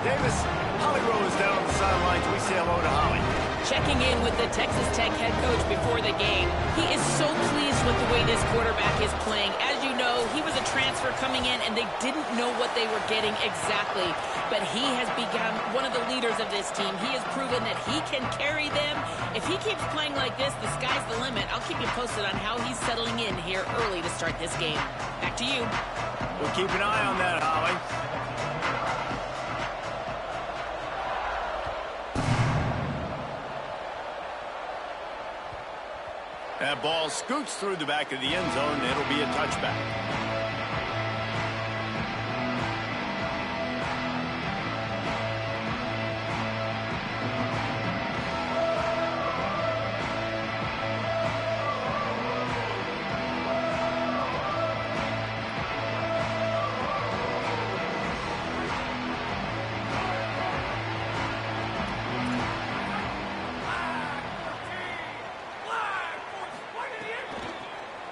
Davis, Holly Rose down on the sidelines. We say hello to Holly. Checking in with the Texas Tech head coach before the game. He is so pleased with the way this quarterback is playing. As you know, he was a transfer coming in, and they didn't know what they were getting exactly. But he has become one of the leaders of this team. He has proven that he can carry them. If he keeps playing like this, the sky's the limit. I'll keep you posted on how he's settling in here early to start this game. Back to you. We'll keep an eye on that, Holly. That ball scoots through the back of the end zone. It'll be a touchback.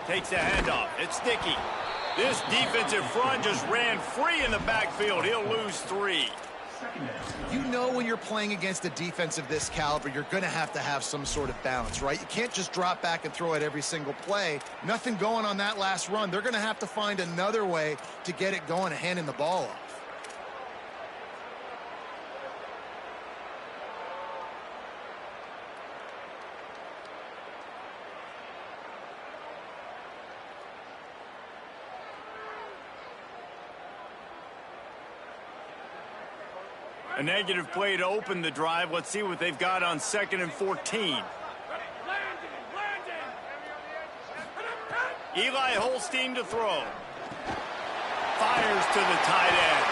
Takes a handoff. It's Dickey. This defensive front just ran free in the backfield. He'll lose 3. You know when you're playing against a defense of this caliber, you're going to have some sort of balance, right? You can't just drop back and throw it every single play. Nothing going on that last run. They're going to have to find another way to get it going and handing the ball off. A negative play to open the drive. Let's see what they've got on 2nd and 14. Eli Holstein to throw. Fires to the tight end.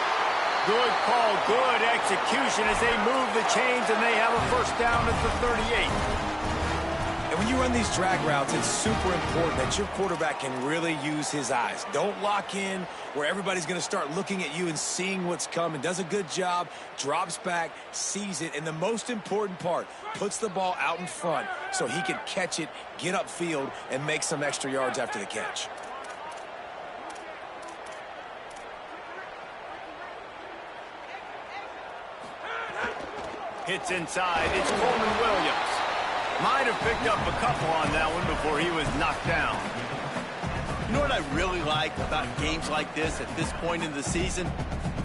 Good call, good execution as they move the chains, and they have a first down at the 38. And when you run these drag routes, it's super important that your quarterback can really use his eyes. Don't lock in where everybody's going to start looking at you and seeing what's coming. Does a good job, drops back, sees it, and the most important part, puts the ball out in front so he can catch it, get upfield, and make some extra yards after the catch. Hits inside. It's Coleman Williams. Might have picked up a couple on that one before he was knocked down. You know what I really like about games like this at this point in the season?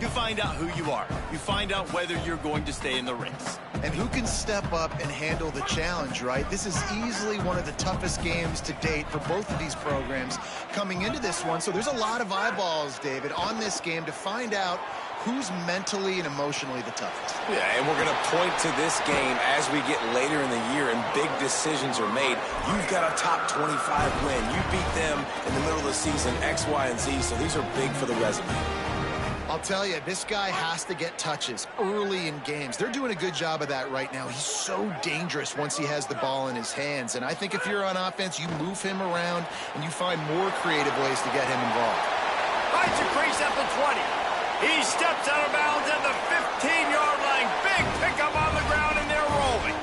You find out who you are. You find out whether you're going to stay in the race. And who can step up and handle the challenge, right? This is easily one of the toughest games to date for both of these programs coming into this one. So there's a lot of eyeballs, David, on this game to find out who's mentally and emotionally the toughest. Yeah, and we're going to point to this game as we get later in the year and big decisions are made. You've got a top 25 win. You beat them in the middle of the season, X, Y, and Z, so these are big for the resume. I'll tell you, this guy has to get touches early in games. They're doing a good job of that right now. He's so dangerous once he has the ball in his hands. And I think if you're on offense, you move him around and you find more creative ways to get him involved. Finds a crease at the 20. He steps out of bounds at the 15-yard line. Big pickup on the ground, and they're rolling.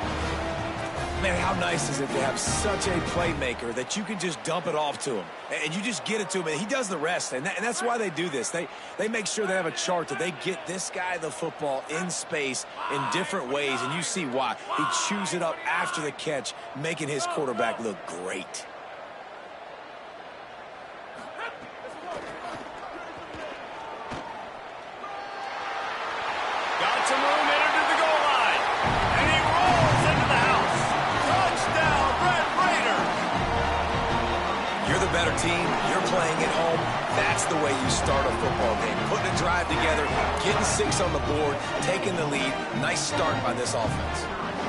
Man, how nice is it to have such a playmaker that you can just dump it off to him. And you just get it to him, and he does the rest. And that's why they do this. They make sure they have a chart that they get this guy the football in space in different ways, and you see why. He chews it up after the catch, making his quarterback look great. Got some room, entered to the goal line. And he rolls into the house. Touchdown, Red Raiders. You're the better team. You're playing at home. That's the way you start a football game. Putting a drive together, getting 6 on the board, taking the lead. Nice start by this offense.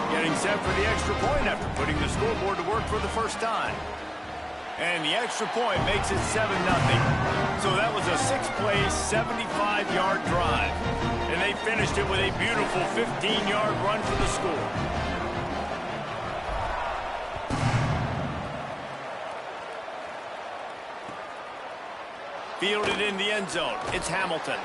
Getting set for the extra point after putting the scoreboard to work for the first time. And the extra point makes it 7-0. So that was a 6-play, 75-yard drive. And they finished it with a beautiful 15-yard run for the score. Fielded in the end zone. It's Hamilton.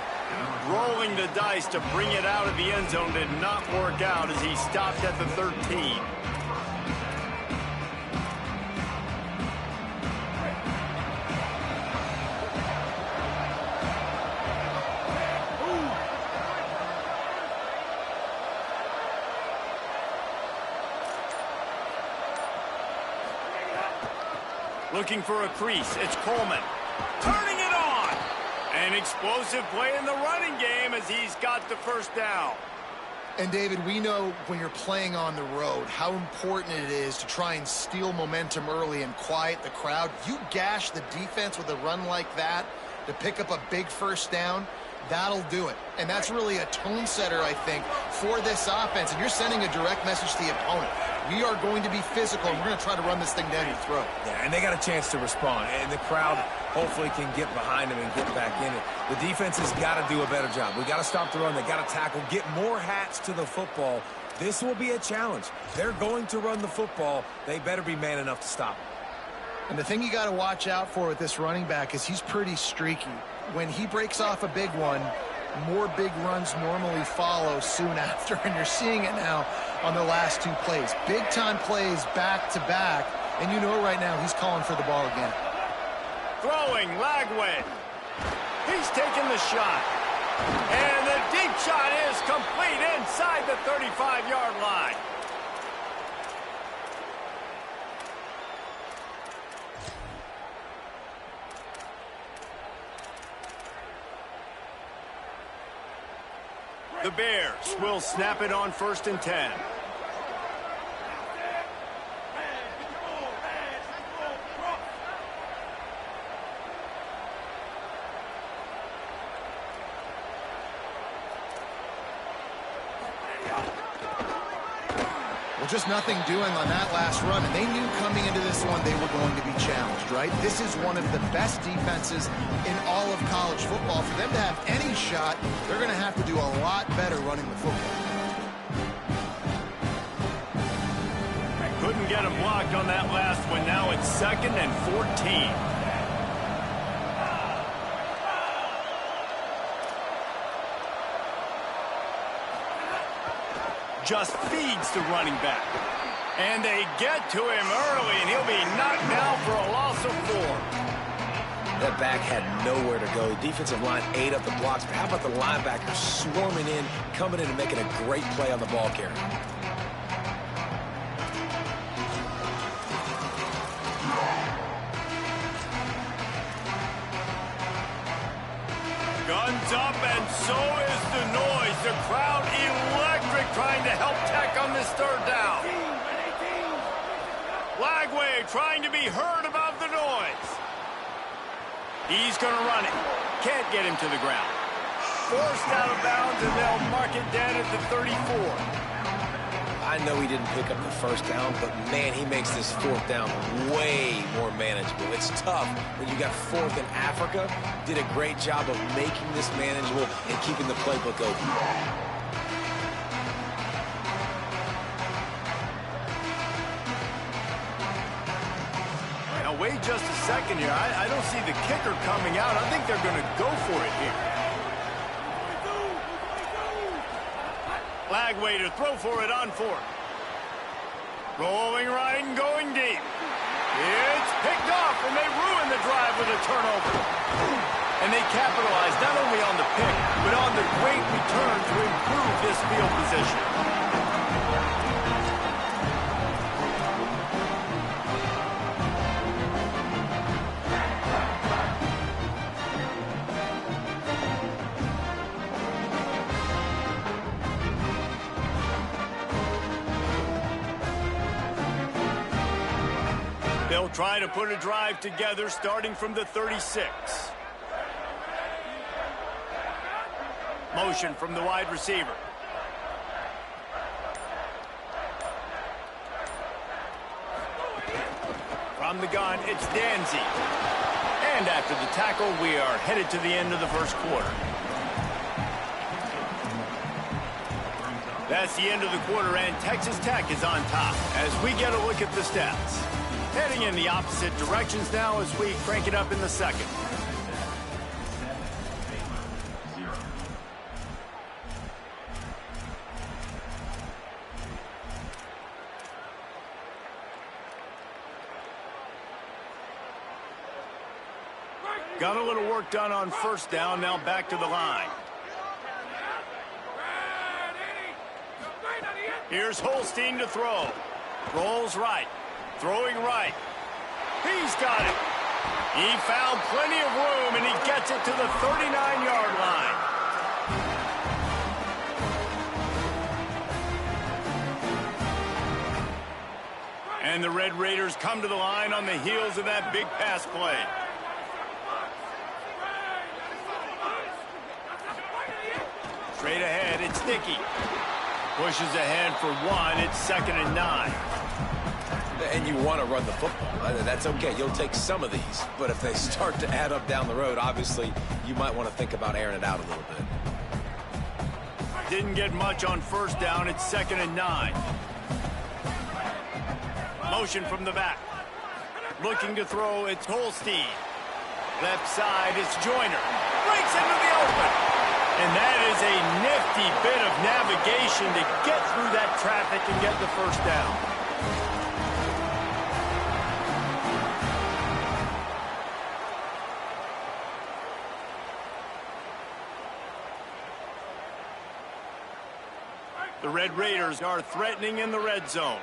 Rolling the dice to bring it out of the end zone did not work out as he stopped at the 13. Looking for a crease. It's Coleman. Turning it on. An explosive play in the running game as he's got the first down. And, David, we know when you're playing on the road how important it is to try and steal momentum early and quiet the crowd. You gash the defense with a run like that to pick up a big first down, that'll do it. And that's really a tone setter, I think, for this offense. And you're sending a direct message to the opponent. We are going to be physical, and we're going to try to run this thing down your throat. Yeah, and they got a chance to respond. And the crowd hopefully can get behind them and get back in it. The defense has got to do a better job. We got to stop the run. They got to tackle, get more hats to the football. This will be a challenge. They're going to run the football. They better be man enough to stop it. And the thing you got to watch out for with this running back is he's pretty streaky. When he breaks off a big one, more big runs normally follow soon after, and you're seeing it now on the last two plays. Big-time plays back-to-back, and you know right now he's calling for the ball again. Throwing, Lagway. He's taking the shot. And the deep shot is complete inside the 35-yard line. The Bears will snap it on 1st and 10. Well, just nothing doing on that last run, and they knew coming into this one they were going to be challenged, right? This is one of the best defenses in all of college football. For them to have any shot, they're going to have to do a lot better running the football. Couldn't get him blocked on that last one. Now it's 2nd and 14. Just feeds the running back. And they get to him early, and he'll be knocked down for a loss of 4. That back had nowhere to go. The defensive line ate up the blocks, but how about the linebackers swarming in, coming in and making a great play on the ball carrier? Guns up, and so is the noise. The crowd electric, trying to help Tech on this 3rd down. Lagway trying to be heard above the noise. He's going to run it. Can't get him to the ground. Forced out of bounds, and they'll mark it dead at the 34. I know he didn't pick up the first down, but, man, he makes this 4th down way more manageable. It's tough when you got 4th in Africa. Did a great job of making this manageable and keeping the playbook open. Now, wait just a second here. I don't see the kicker coming out. I think they're going to go for it here. Lagway to throw for it on 4th. Rolling right and going deep. It's picked off, and they ruin the drive with a turnover. And they capitalize not only on the pick, but on the great return to improve this field position. They'll try to put a drive together starting from the 36. Motion from the wide receiver. From the gun, it's Danzy. And after the tackle, we are headed to the end of the 1st quarter. That's the end of the quarter, and Texas Tech is on top as we get a look at the stats. Heading in the opposite directions now as we crank it up in the 2nd. Got a little work done on 1st down, now back to the line. Here's Holstein to throw. Rolls right. Throwing right. He's got it. He found plenty of room, and he gets it to the 39-yard line. And the Red Raiders come to the line on the heels of that big pass play. Straight ahead, it's Dickey. Pushes ahead for one. It's 2nd and 9. And you want to run the football. That's okay. You'll take some of these. But if they start to add up down the road, obviously, you might want to think about airing it out a little bit. Didn't get much on 1st down. It's 2nd and 9. Motion from the back. Looking to throw, it's Holstein. Left side, it's Joyner. Breaks into the open. And that is a nifty bit of navigation to get through that traffic and get the 1st down. The Red Raiders are threatening in the red zone.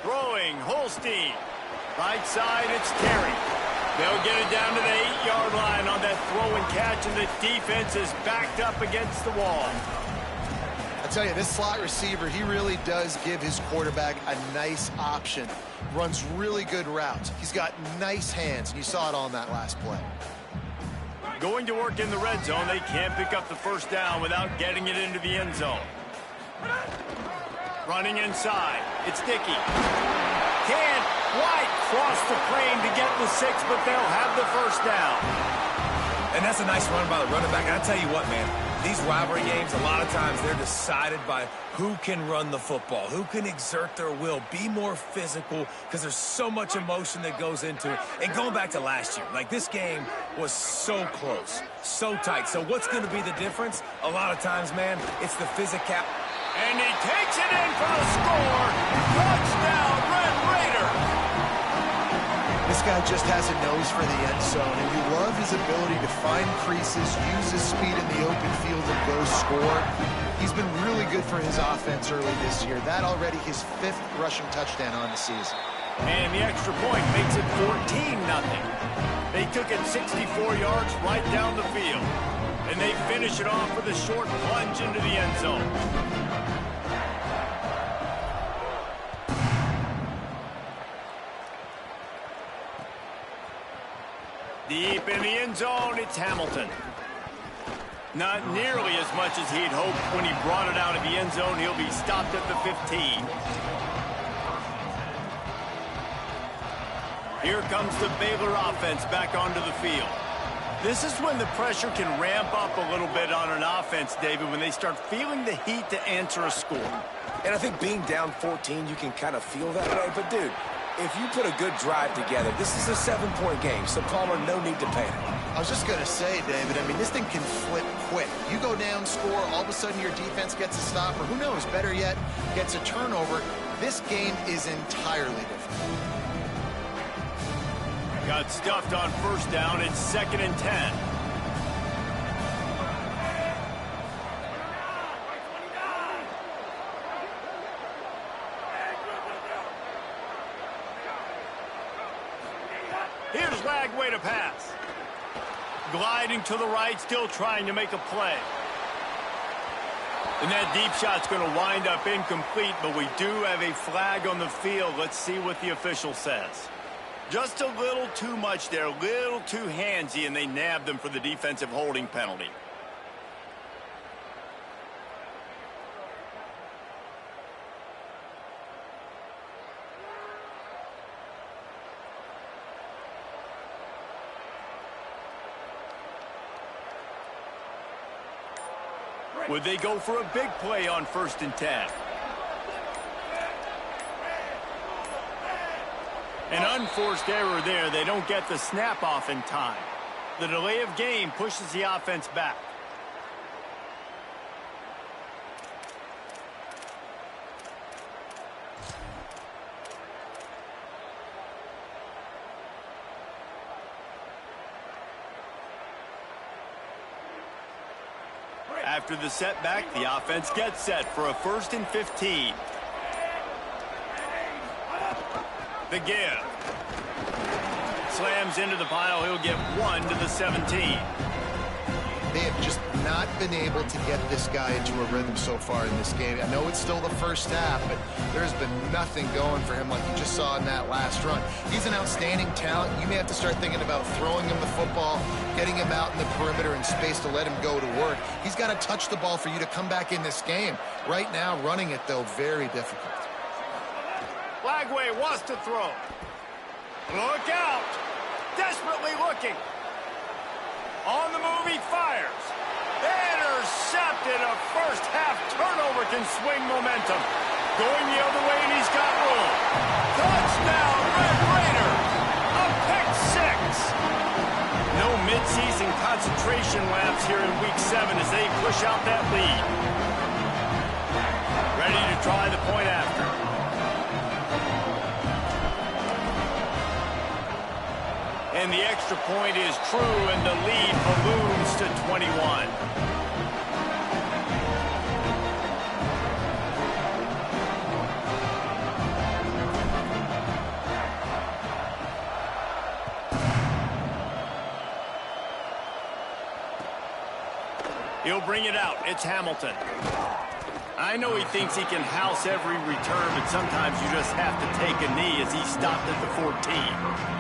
Throwing, Holstein. Right side, it's Terry. They'll get it down to the 8-yard line on that throw and catch, and the defense is backed up against the wall. I tell you, this slot receiver, he really does give his quarterback a nice option. Runs really good routes. He's got nice hands, and you saw it on that last play. Going to work in the red zone, they can't pick up the 1st down without getting it into the end zone. Running inside, it's Dickey. Can't quite cross the plane to get the 6, but they'll have the 1st down. And that's a nice run by the running back. And I tell you what, man, these rivalry games, a lot of times they're decided by who can run the football, who can exert their will, be more physical, because there's so much emotion that goes into it. And going back to last year, like this game was so close, so tight. So what's going to be the difference? A lot of times, man, it's the physicality. And he takes it in for the score. Touchdown, Red Raider. This guy just has a nose for the end zone, and you love his ability to find creases, use his speed in the open field, and go score. He's been really good for his offense early this year. That already his 5th rushing touchdown on the season. And the extra point makes it 14-0. They took it 64 yards right down the field. And they finish it off with a short plunge into the end zone. Deep in the end zone, it's Hamilton. Not nearly as much as he'd hoped when he brought it out of the end zone. He'll be stopped at the 15. Here comes the Baylor offense back onto the field. This is when the pressure can ramp up a little bit on an offense, David, when they start feeling the heat to answer a score. And I think being down 14, you can kind of feel that way. But, dude, if you put a good drive together, this is a 7-point game, so Palmer, no need to panic. I was just going to say, David, I mean, this thing can flip quick. You go down, score, all of a sudden your defense gets a stop, or who knows, better yet, gets a turnover. This game is entirely different. Got stuffed on 1st down. It's 2nd and 10. Here's Lagway to pass. Gliding to the right, still trying to make a play. And that deep shot's going to wind up incomplete, but we do have a flag on the field. Let's see what the official says. Just a little too much there, a little too handsy, and they nabbed them for the defensive holding penalty. Would they go for a big play on 1st and 10? An unforced error there. They don't get the snap off in time. The delay of game pushes the offense back. After the setback, the offense gets set for a 1st and 15. The give. Slams into the pile. He'll get 1 to the 17. They have just not been able to get this guy into a rhythm so far in this game. I know it's still the first half, but there's been nothing going for him like you just saw in that last run. He's an outstanding talent. You may have to start thinking about throwing him the football, getting him out in the perimeter in space to let him go to work. He's got to touch the ball for you to come back in this game. Right now, running it, though, very difficult. Lagway wants to throw. Look out. Desperately looking. On the move, he fires. Intercepted. A first-half turnover can swing momentum. Going the other way, and he's got room. Touchdown, Red Raider. A pick six. No midseason concentration lapse here in Week 7 as they push out that lead. Ready to try the point after. And the extra point is true, and the lead balloons to 21. He'll bring it out. It's Hamilton. I know he thinks he can house every return, but sometimes you just have to take a knee as he stopped at the 14.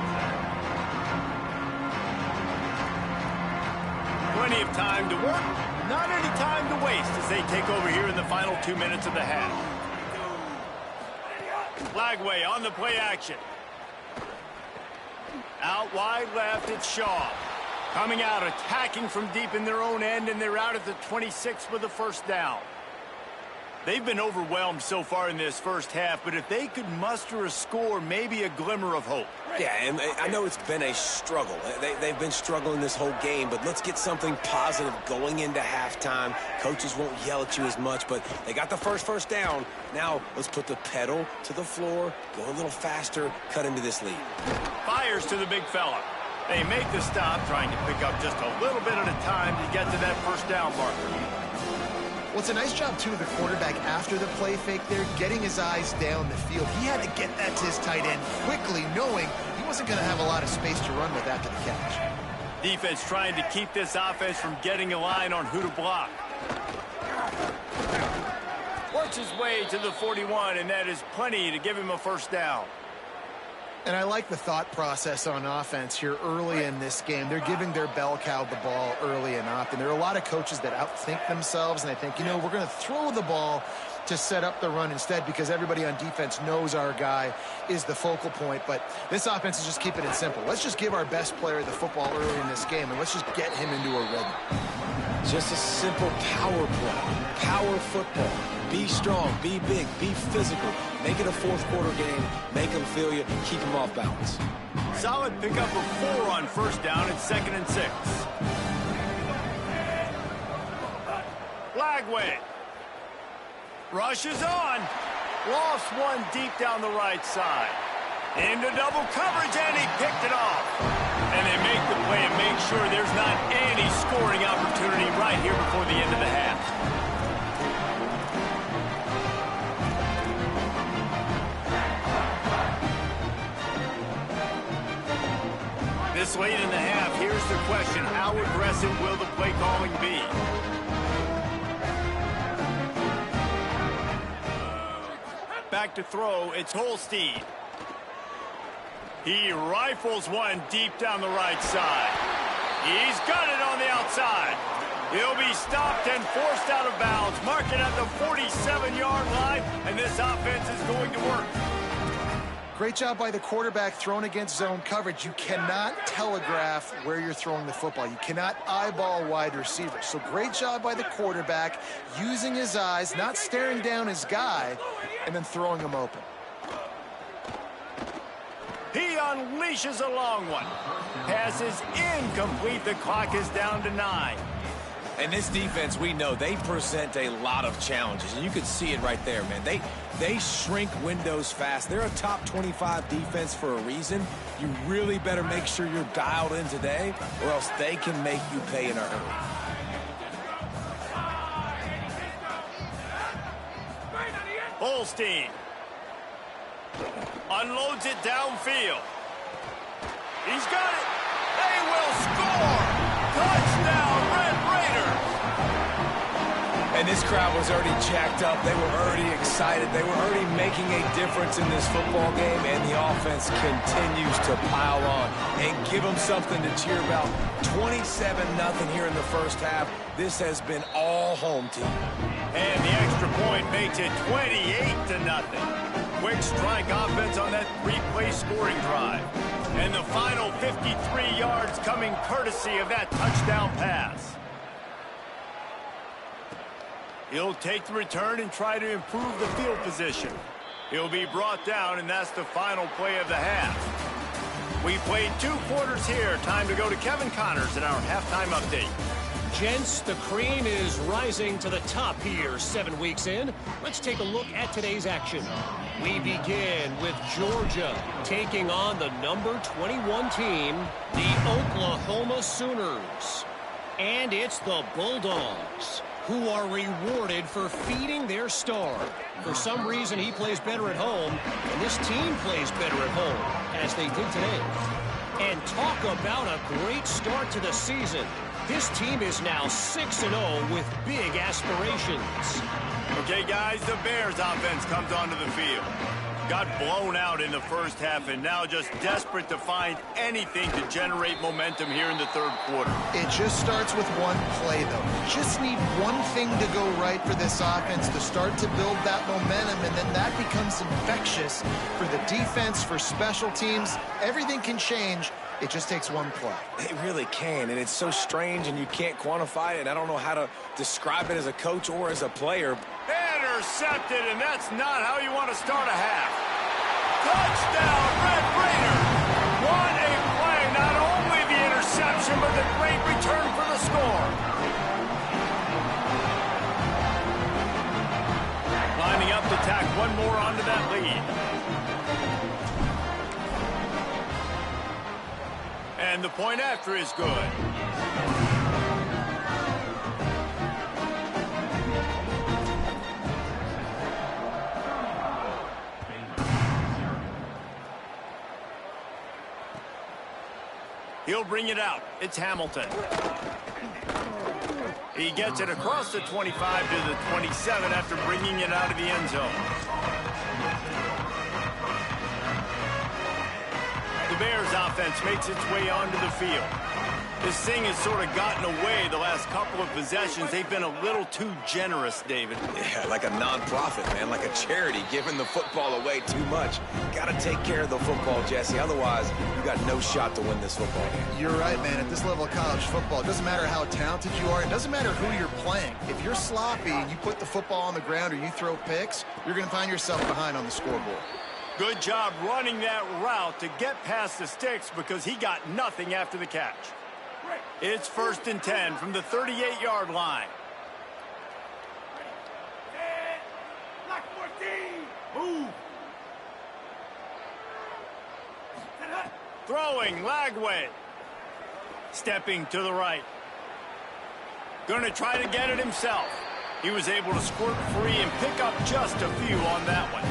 Plenty of time to work, not any time to waste as they take over here in the final 2 minutes of the half. Lagway on the play action. Out wide left, it's Shaw. Coming out, attacking from deep in their own end, and they're out at the 26 for the first down. They've been overwhelmed so far in this first half, but if they could muster a score, maybe a glimmer of hope. Yeah, and I know it's been a struggle. They've been struggling this whole game, but let's get something positive going into halftime. Coaches won't yell at you as much, but they got the first down. Now let's put the pedal to the floor, go a little faster, cut into this lead. Fires to the big fella. They make the stop, trying to pick up just a little bit at a time to get to that first down marker. Well, it's a nice job, too, of the quarterback after the play fake there, getting his eyes down the field. He had to get that to his tight end quickly, knowing he wasn't going to have a lot of space to run with after the catch. Defense trying to keep this offense from getting a line on who to block. Works his way to the 41, and that is plenty to give him a first down. And I like the thought process on offense here early in this game. They're giving their bell cow the ball early and often. There are a lot of coaches that outthink themselves, and they think, you know, we're going to throw the ball to set up the run instead because everybody on defense knows our guy is the focal point. But this offense is just keeping it simple. Let's just give our best player the football early in this game, and let's just get him into a rhythm. Just a simple power play, power football. Be strong, be big, be physical. Make it a fourth-quarter game. Make them feel you. Keep them off balance. Solid pickup of 4 on first down. It's 2nd and 6. Lagway rushes on. Lost one deep down the right side. Into double coverage, and he picked it off. And they make the play and make sure there's not any scoring opportunity right here before the end of the half. This late in the half, here's the question. How aggressive will the play calling be? Back to throw, it's Holstein. He rifles one deep down the right side. He's got it on the outside. He'll be stopped and forced out of bounds. Mark it at the 47-yard line, and this offense is going to work. Great job by the quarterback thrown against zone coverage. You cannot telegraph where you're throwing the football. You cannot eyeball wide receivers. So great job by the quarterback using his eyes, not staring down his guy, and then throwing him open. He unleashes a long one. Pass is incomplete. The clock is down to 9. And this defense, we know, they present a lot of challenges. And you can see it right there, man. They shrink windows fast. They're a top 25 defense for a reason. You really better make sure you're dialed in today, or else they can make you pay in a hurry. Holstein unloads it downfield. He's got it. They will score. Touchdown, Red Raiders. And this crowd was already jacked up. They were already excited. They were already making a difference in this football game, and the offense continues to pile on and give them something to cheer about. 27-0 here in the first half. This has been all home team. And the extra point makes it 28-0. Quick strike offense on that three-play scoring drive. And the final 53 yards coming courtesy of that touchdown pass. He'll take the return and try to improve the field position. He'll be brought down, and that's the final play of the half. We played 2 quarters here. Time to go to Kevin Connors in our halftime update. Gents, the cream is rising to the top here 7 weeks in. Let's take a look at today's action. We begin with Georgia taking on the number 21 team, the Oklahoma Sooners. And it's the Bulldogs who are rewarded for feeding their star. For some reason, he plays better at home, and this team plays better at home, as they did today. And talk about a great start to the season. This team is now 6-0 with big aspirations. Okay, guys, the Bears offense comes onto the field. Got blown out in the first half and now just desperate to find anything to generate momentum here in the third quarter. It just starts with one play, though. Just need one thing to go right for this offense to start to build that momentum, and then that becomes infectious for the defense, for special teams. Everything can change. It just takes one play. It really can, and it's so strange, and you can't quantify it, and I don't know how to describe it as a coach or as a player. Intercepted, and that's not how you want to start a half. Touchdown, Red Raiders! What a play! Not only the interception, but the great return for the score. Lining up to tack one more onto that lead. And the point after is good. He'll bring it out. It's Hamilton. He gets it across the 25 to the 27 after bringing it out of the end zone. The Bears offense makes its way onto the field. This thing has sort of gotten away the last couple of possessions. They've been a little too generous, David. Yeah, like a nonprofit, man, like a charity, giving the football away too much. Got to take care of the football, Jesse. Otherwise, you got no shot to win this football game. You're right, man. At this level of college football, it doesn't matter how talented you are. It doesn't matter who you're playing. If you're sloppy and you put the football on the ground or you throw picks, you're going to find yourself behind on the scoreboard. Good job running that route to get past the sticks because he got nothing after the catch. It's 1st and 10 from the 38-yard line. Move. Throwing, Lagway. Stepping to the right. Going to try to get it himself. He was able to squirt free and pick up just a few on that one.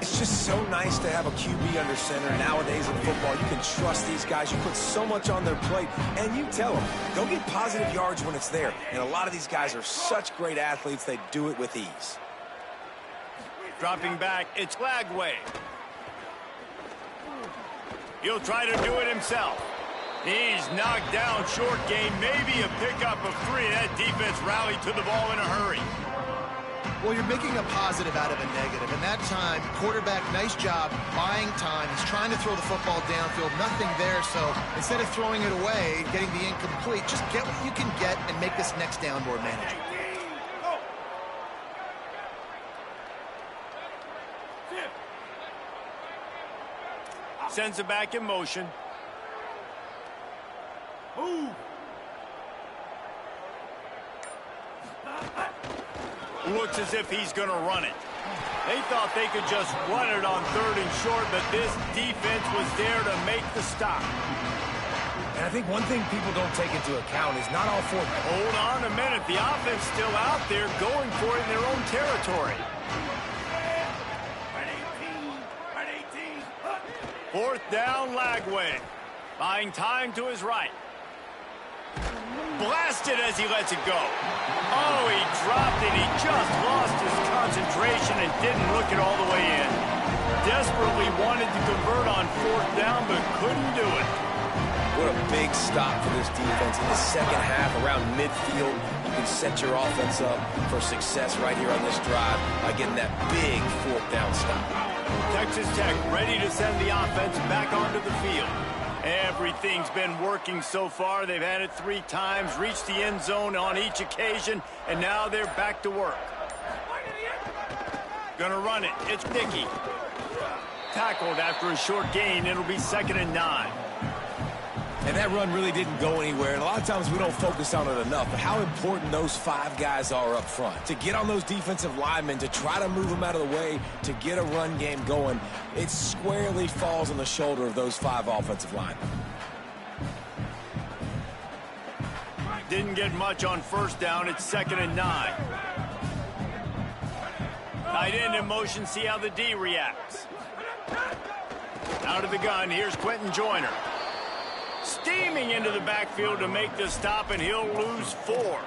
It's just so nice to have a QB under center. Nowadays in football, you can trust these guys. You put so much on their plate, and you tell them, go get positive yards when it's there. And a lot of these guys are such great athletes, they do it with ease. Dropping back, it's Lagway. He'll try to do it himself. He's knocked down short game, maybe a pickup of 3. That defense rallied to the ball in a hurry. Well, you're making a positive out of a negative. And that time, quarterback, nice job buying time. He's trying to throw the football downfield. Nothing there. So instead of throwing it away, getting the incomplete, just get what you can get and make this next down more manageable. Sends it back in motion. Move. Looks as if he's going to run it. They thought they could just run it on 3rd and short, but this defense was there to make the stop. And I think one thing people don't take into account is not all 4. Hold on a minute. The offense still out there going for it in their own territory. Fourth down, Lagway. Buying time to his right. Blasted as he lets it go. Oh, he dropped it. He just lost his concentration and didn't look it all the way in. Desperately wanted to convert on fourth down, but couldn't do it. What a big stop for this defense in the second half around midfield. You can set your offense up for success right here on this drive by getting that big fourth down stop. Texas Tech ready to send the offense back onto the field. Everything's been working so far. They've had it 3 times, reached the end zone on each occasion, and now they're back to work. Gonna run it. It's Dickey. Tackled after a short gain. It'll be 2nd and 9. And that run really didn't go anywhere. And a lot of times we don't focus on it enough. But how important those 5 guys are up front. To get on those defensive linemen, to try to move them out of the way, to get a run game going, it squarely falls on the shoulder of those 5 offensive linemen. Didn't get much on first down. It's 2nd and 9. Tight end in motion. See how the D reacts. Out of the gun. Here's Quentin Joyner. Steaming into the backfield to make the stop, and he'll lose 4.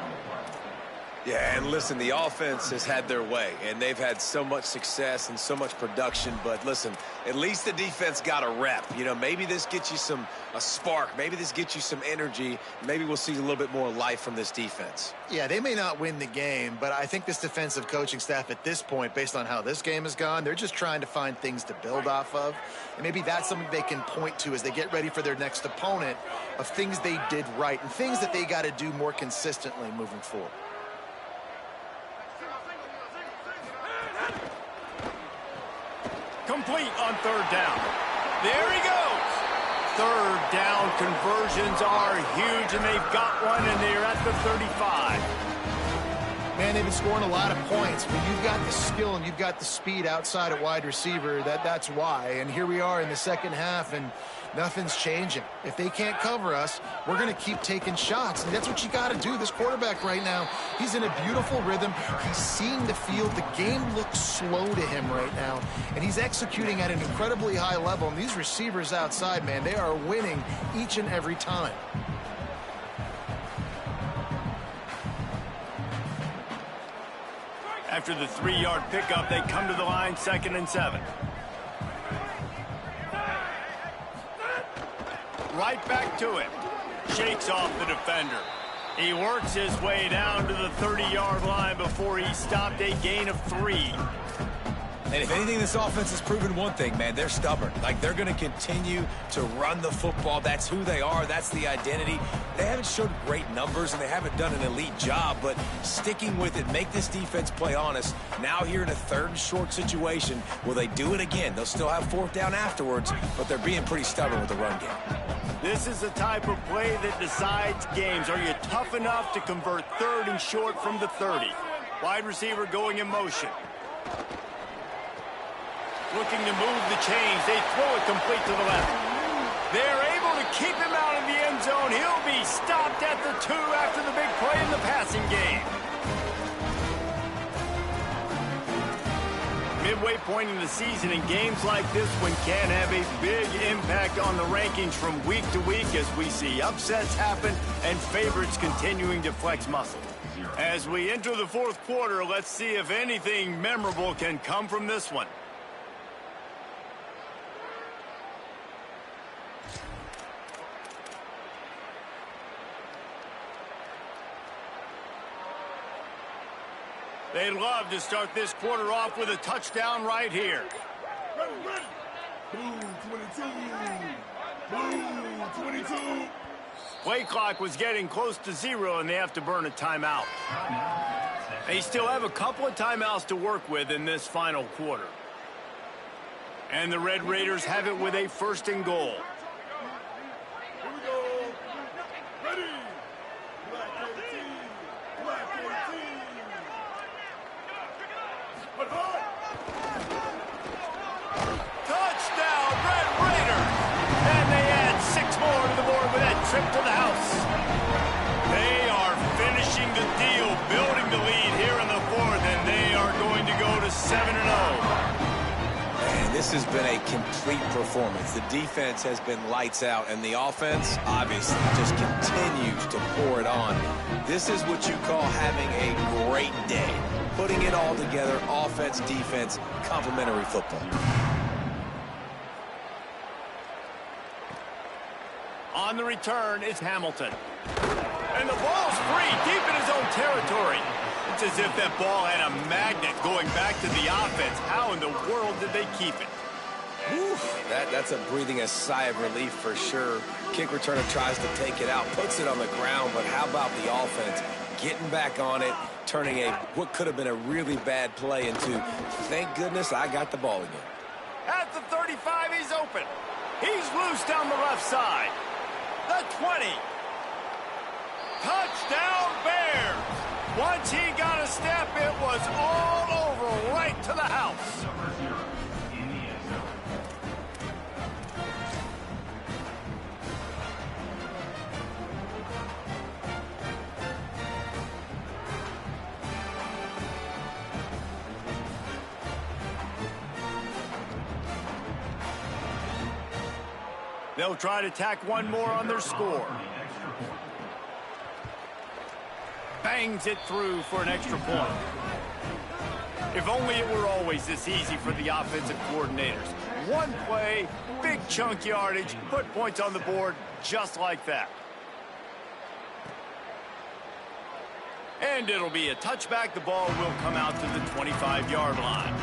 Yeah, and listen, the offense has had their way, and they've had so much success and so much production. But listen, at least the defense got a rep. You know, maybe this gets you a spark. Maybe this gets you some energy. Maybe we'll see a little bit more life from this defense. Yeah, they may not win the game, but I think this defensive coaching staff at this point, based on how this game has gone, they're just trying to find things to build off of. And maybe that's something they can point to as they get ready for their next opponent, of things they did right and things that they got to do more consistently moving forward. Complete on 3rd down. There he goes. 3rd down conversions are huge, and they've got one, and they're at the 35. Man, they've been scoring a lot of points. When you've got the skill and you've got the speed outside at wide receiver, that's why. And here we are in the second half, and nothing's changing. If they can't cover us, we're going to keep taking shots. And that's what you got to do. This quarterback right now, he's in a beautiful rhythm. He's seeing the field. The game looks slow to him right now. And he's executing at an incredibly high level. And these receivers outside, man, they are winning each and every time. After the 3-yard pickup, they come to the line, 2nd and 7. Right back to it. Shakes off the defender. He works his way down to the 30-yard line before he stopped, a gain of 3. And if anything, this offense has proven one thing, man. They're stubborn. Like, they're going to continue to run the football. That's who they are. That's the identity. They haven't showed great numbers, and they haven't done an elite job, but sticking with it, make this defense play honest. Now here in a 3rd and short situation, will they do it again? They'll still have 4th down afterwards, but they're being pretty stubborn with the run game. This is the type of play that decides games. Are you tough enough to convert 3rd and short from the 30? Wide receiver going in motion. Looking to move the chains. They throw it complete to the left. They're able to keep him out of the end zone. He'll be stopped at the 2 after the big play in the passing game. Midway point in the season, and games like this one can have a big impact on the rankings from week to week as we see upsets happen and favorites continuing to flex muscle. As we enter the 4th quarter, let's see if anything memorable can come from this one. They'd love to start this quarter off with a touchdown right here. Blue 22. Blue 22. Play clock was getting close to 0, and they have to burn a timeout. They still have a couple of timeouts to work with in this final quarter. And the Red Raiders have it with a 1st and goal. Here we go. Ready. Black 18. Black 18. Touchdown, Red Raiders! And they add 6 more to the board with that trip to the house. They are finishing the deal, building the lead here in the 4th, and they are going to go to 7-0. Man, This has been a complete performance. The defense has been lights out, and the offense, obviously, just continues to pour it on. This is what you call having a great day. Putting it all together, offense, defense, complementary football. On the return, it's Hamilton. And the ball's free, deep in his own territory. It's as if that ball had a magnet going back to the offense. How in the world did they keep it? Whew, that's a breathing a sigh of relief for sure. Kick returner tries to take it out, puts it on the ground, but how about the offense getting back on it, turning what could have been a really bad play into, thank goodness I got the ball again. At the 35, he's open. He's loose down the left side. The 20. Touchdown Bears. Once he got a step, it was all over right to the house. They'll try to tack one more on their score. Bangs it through for an extra point. If only it were always this easy for the offensive coordinators. One play, big chunk yardage, put points on the board just like that. And it'll be a touchback. The ball will come out to the 25-yard line.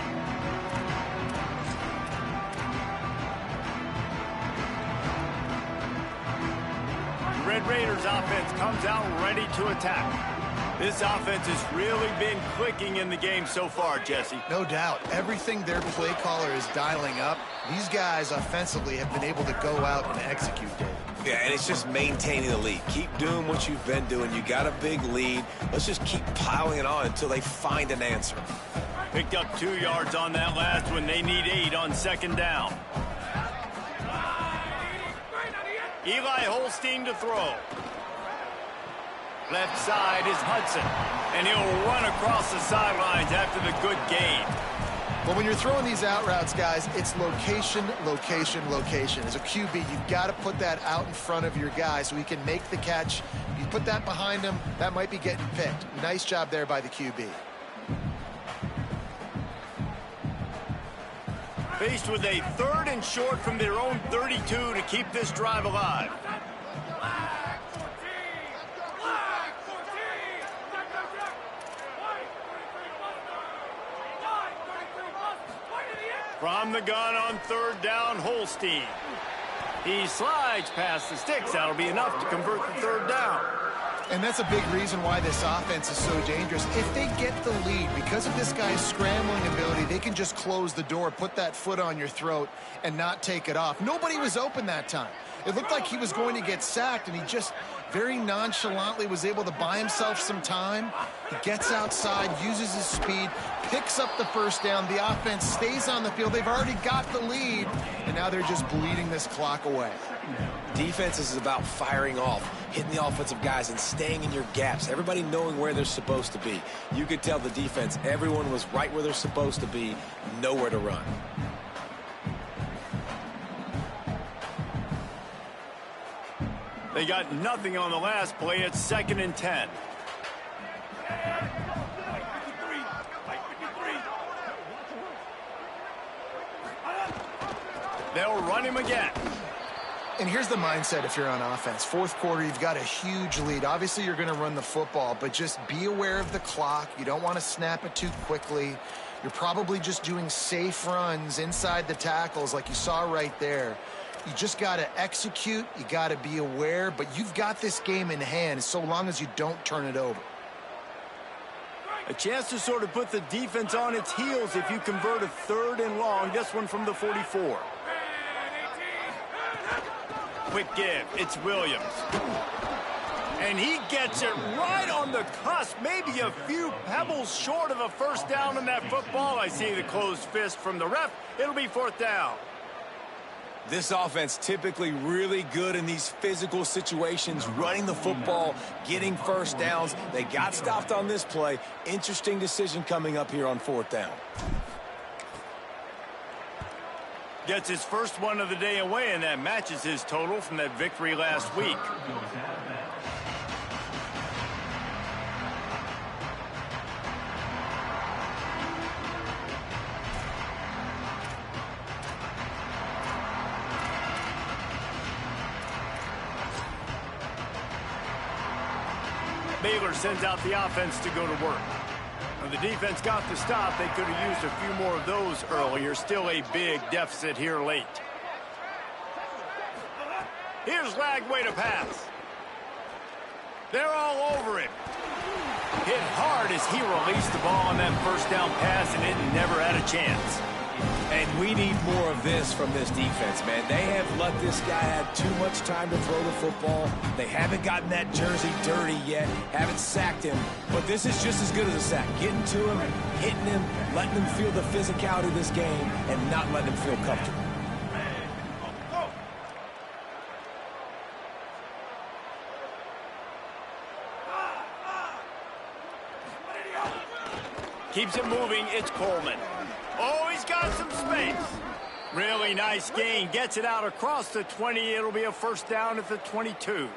Red Raiders offense comes out ready to attack. This offense has really been clicking in the game so far, Jesse. No doubt. Everything their play caller is dialing up, these guys offensively have been able to go out and execute, David. Yeah, and it's just maintaining the lead. Keep doing what you've been doing. You got a big lead. Let's just keep piling it on until they find an answer. Picked up 2 yards on that last one. They need 8 on second down. Eli Holstein to throw. Left side is Hudson. And he'll run across the sidelines after the good gain. Well, when you're throwing these out routes, guys, it's location, location, location. As a QB, you've got to put that out in front of your guy so he can make the catch. You put that behind him, that might be getting picked. Nice job there by the QB. Faced with a 3rd and short from their own 32 to keep this drive alive. From the gun on 3rd down, Holstein. He slides past the sticks. That'll be enough to convert the 3rd down. And that's a big reason why this offense is so dangerous. If they get the lead, because of this guy's scrambling ability, they can just close the door, put that foot on your throat, and not take it off. Nobody was open that time. It looked like he was going to get sacked, and he just very nonchalantly was able to buy himself some time. He gets outside, uses his speed, picks up the 1st down. The offense stays on the field. They've already got the lead, and now they're just bleeding this clock away. Defense is about firing off, hitting the offensive guys and staying in your gaps. Everybody knowing where they're supposed to be. You could tell the defense, everyone was right where they're supposed to be, nowhere to run. They got nothing on the last play. It's 2nd and 10. They'll run him again. And here's the mindset if you're on offense. 4th quarter, you've got a huge lead. Obviously, you're going to run the football, but just be aware of the clock. You don't want to snap it too quickly. You're probably just doing safe runs inside the tackles like you saw right there. You just got to execute. You got to be aware, but you've got this game in hand so long as you don't turn it over. A chance to sort of put the defense on its heels if you convert a 3rd and long. This one from the 44. Quick give. It's Williams. And he gets it right on the cusp. Maybe a few pebbles short of a 1st down on that football. I see the closed fist from the ref. It'll be 4th down. This offense typically really good in these physical situations, running the football, getting 1st downs. They got stopped on this play. Interesting decision coming up here on 4th down. Gets his first one of the day away, and that matches his total from that victory last week. Baylor sends out the offense to go to work. When the defense got the stop, they could have used a few more of those earlier. Still a big deficit here late. Here's Lagway to pass. They're all over him. Hit hard as he released the ball on that first down pass, and it never had a chance. And we need more of this from this defense, man. They have let this guy have too much time to throw the football. They haven't gotten that jersey dirty yet, haven't sacked him. But this is just as good as a sack. Getting to him, hitting him, letting him feel the physicality of this game, and not letting him feel comfortable. Keeps it moving. It's Coleman. Oh, he's got some space. Really nice gain. Gets it out across the 20. It'll be a first down at the 22.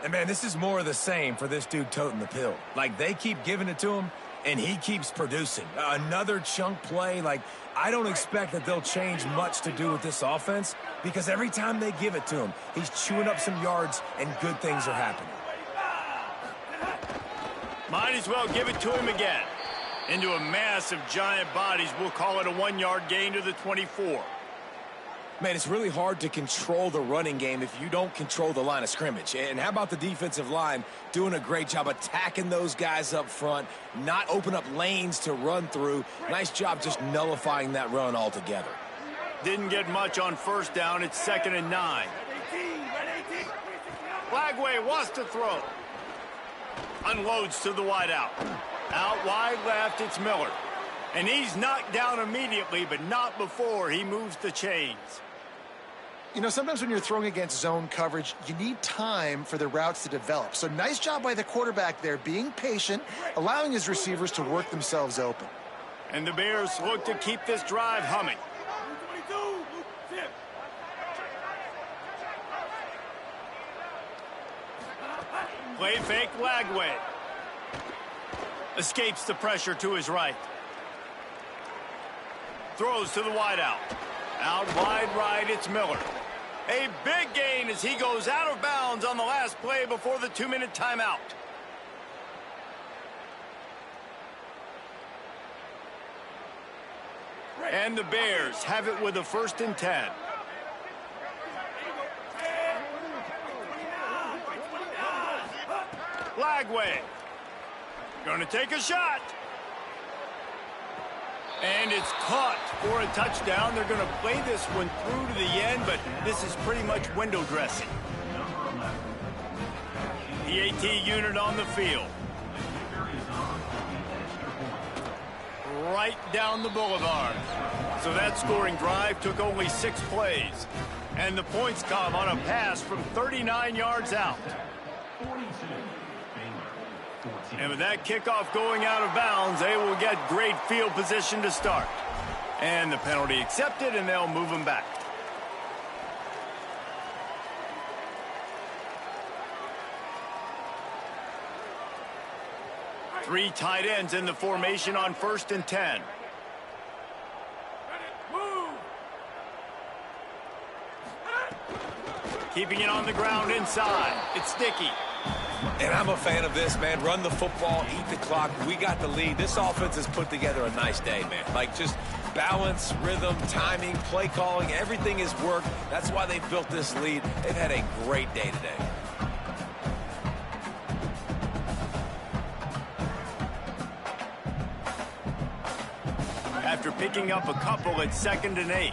And, man, this is more of the same for this dude toting the pill. Like, they keep giving it to him, and he keeps producing. Another chunk play. Like, I don't expect that they'll change much to do with this offense because every time they give it to him, he's chewing up some yards, and good things are happening. Might as well give it to him again. Into a mass of giant bodies. We'll call it a 1-yard gain to the 24. Man, it's really hard to control the running game if you don't control the line of scrimmage. And how about the defensive line doing a great job attacking those guys up front, not open up lanes to run through. Nice job just nullifying that run altogether. Didn't get much on first down. It's 2nd and 9. Lagway wants to throw. Unloads to the wideout. Out wide left, it's Miller. And he's knocked down immediately, but not before he moves the chains. You know, sometimes when you're throwing against zone coverage, you need time for the routes to develop. So nice job by the quarterback there, being patient, allowing his receivers to work themselves open. And the Bears look to keep this drive humming. Play fake Lagway. Escapes the pressure to his right. Throws to the wideout. Out wide right, it's Miller. A big gain as he goes out of bounds on the last play before the 2-minute timeout. And the Bears have it with a 1st and 10. Lagway. Gonna take a shot. And it's caught for a touchdown. They're gonna play this one through to the end, but this is pretty much window dressing. The AT unit on the field. Right down the boulevard. So that scoring drive took only 6 plays. And the points come on a pass from 39 yards out. And with that kickoff going out of bounds, they will get great field position to start. And the penalty accepted, and they'll move them back. Three tight ends in the formation on 1st and 10. Keeping it on the ground inside. It's Sticky. And I'm a fan of this, man. Run the football, eat the clock. We got the lead. This offense has put together a nice day, man. Like, just balance, rhythm, timing, play calling, everything has worked. That's why they built this lead. They've had a great day today. After picking up a couple, it's 2nd and 8.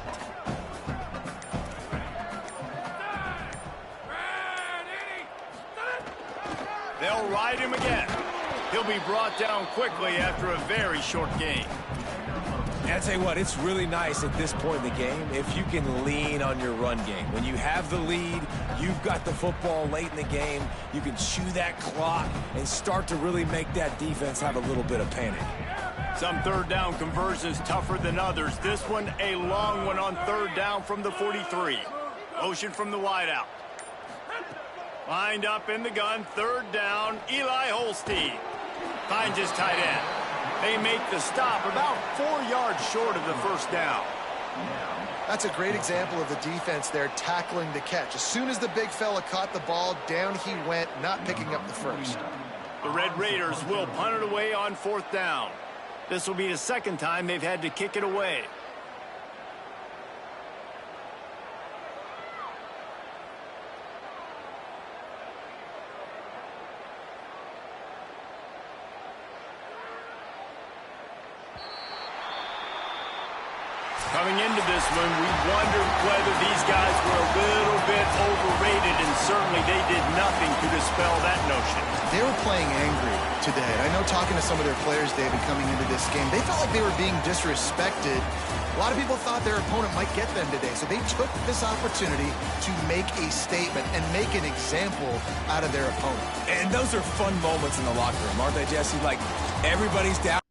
They'll ride him again. He'll be brought down quickly after a very short game. And I tell you what, it's really nice at this point in the game if you can lean on your run game. When you have the lead, you've got the football late in the game, you can chew that clock and start to really make that defense have a little bit of panic. Some third down conversions tougher than others. This one, a long one on third down from the 43. Motion from the wideout. Lined up in the gun, third down, Eli Holstein finds his tight end. They make the stop about 4 yards short of the first down. That's a great example of the defense there tackling the catch. As soon as the big fella caught the ball, down he went, not picking up the first. The Red Raiders will punt it away on fourth down. This will be the second time they've had to kick it away. Coming into this one, we wondered whether these guys were a little bit overrated, and certainly they did nothing to dispel that notion. They were playing angry today. I know talking to some of their players, David, coming into this game, they felt like they were being disrespected. A lot of people thought their opponent might get them today, so they took this opportunity to make a statement and make an example out of their opponent. And those are fun moments in the locker room, aren't they, Jesse? Like, everybody's down.